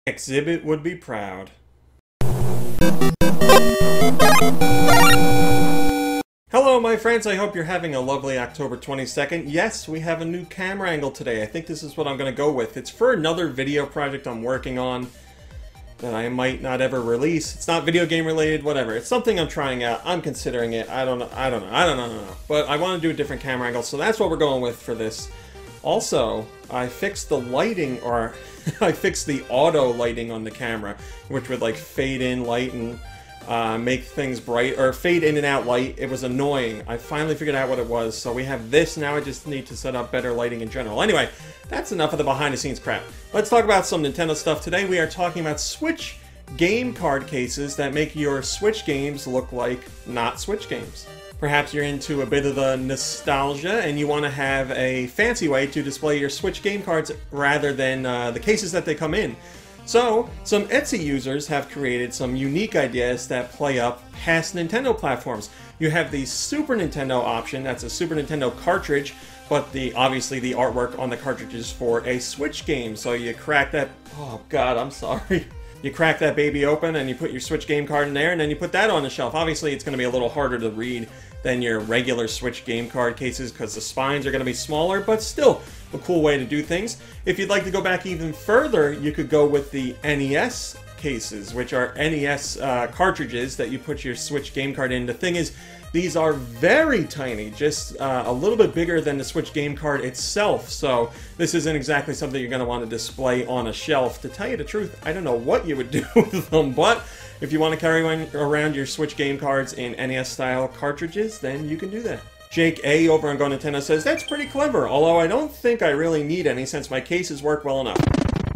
Exhibit would be proud. Hello my friends, I hope you're having a lovely October 22nd. Yes, we have a new camera angle today. I think this is what I'm going to go with. It's for another video project I'm working on that I might not ever release. It's not video game related, whatever. It's something I'm trying out. I'm considering it. I don't know. But I want to do a different camera angle, so that's what we're going with for this. Also, I fixed the lighting, or I fixed the auto lighting on the camera, which would like fade in light and make things bright, or fade in and out light. It was annoying. I finally figured out what it was, so we have this. Now I just need to set up better lighting in general. Anyway, that's enough of the behind the scenes crap. Let's talk about some Nintendo stuff. Today we are talking about Switch game card cases that make your Switch games look like not Switch games. Perhaps you're into a bit of the nostalgia and you want to have a fancy way to display your Switch game cards rather than the cases that they come in. So, some Etsy users have created some unique ideas that play up past Nintendo platforms. You have the Super Nintendo option, that's a Super Nintendo cartridge, but obviously the artwork on the cartridge is for a Switch game. So you crack that, oh god, I'm sorry. You crack that baby open and you put your Switch game card in there and then you put that on the shelf. Obviously it's going to be a little harder to read than your regular Switch game card cases because the spines are going to be smaller, but still a cool way to do things. If you'd like to go back even further, you could go with the NES cases, which are NES cartridges that you put your Switch game card in. The thing is, these are very tiny, just a little bit bigger than the Switch game card itself, so this isn't exactly something you're going to want to display on a shelf. To tell you the truth, I don't know what you would do with them, but if you want to carry around your Switch game cards in NES-style cartridges, then you can do that. Jake A. over on Go Nintendo says, that's pretty clever, although I don't think I really need any since my cases work well enough.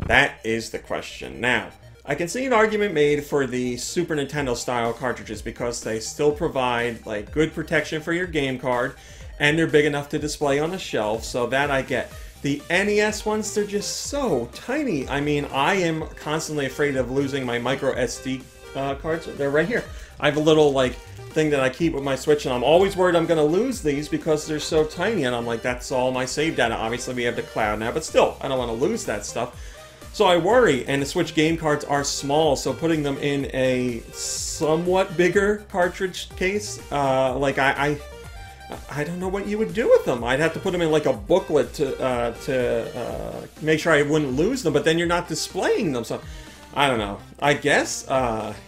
That is the question. Now, I can see an argument made for the Super Nintendo style cartridges because they still provide like good protection for your game card and they're big enough to display on a shelf, so that I get. The NES ones, they're just so tiny. I mean, I am constantly afraid of losing my micro SD cards. They're right here. I have a little like thing that I keep with my Switch and I'm always worried I'm going to lose these because they're so tiny, and I'm like, that's all my save data. Obviously we have the cloud now, but still, I don't want to lose that stuff. So I worry, and the Switch game cards are small, so putting them in a somewhat bigger cartridge case, like I don't know what you would do with them. I'd have to put them in like a booklet to make sure I wouldn't lose them, but then you're not displaying them, so I don't know. I guess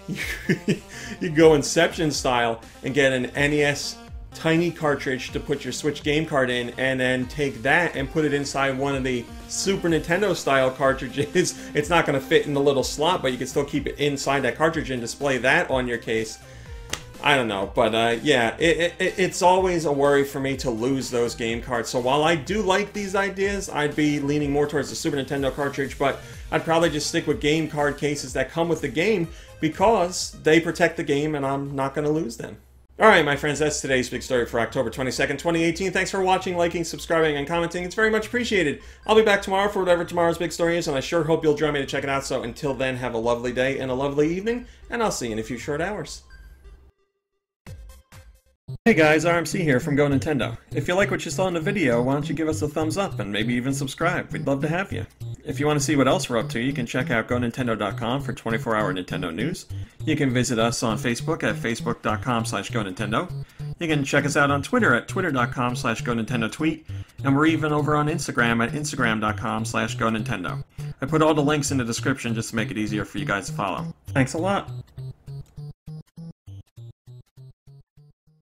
you go Inception style and get an NES tiny cartridge to put your Switch game card in, and then take that and put it inside one of the Super Nintendo style cartridges. It's not going to fit in the little slot, but you can still keep it inside that cartridge and display that on your case. I don't know, but yeah, it's always a worry for me to lose those game cards. So while I do like these ideas, I'd be leaning more towards the Super Nintendo cartridge, but I'd probably just stick with game card cases that come with the game because they protect the game and I'm not going to lose them. Alright my friends, that's today's big story for October 22nd, 2018. Thanks for watching, liking, subscribing, and commenting. It's very much appreciated. I'll be back tomorrow for whatever tomorrow's big story is, and I sure hope you'll join me to check it out. So until then, have a lovely day and a lovely evening, and I'll see you in a few short hours. Hey guys, RMC here from Go Nintendo. If you like what you saw in the video, why don't you give us a thumbs up and maybe even subscribe? We'd love to have you. If you want to see what else we're up to, you can check out GoNintendo.com for 24-hour Nintendo news. You can visit us on Facebook at Facebook.com/GoNintendo. You can check us out on Twitter at Twitter.com/GoNintendoTweet. And we're even over on Instagram at Instagram.com/GoNintendo. I put all the links in the description just to make it easier for you guys to follow. Thanks a lot!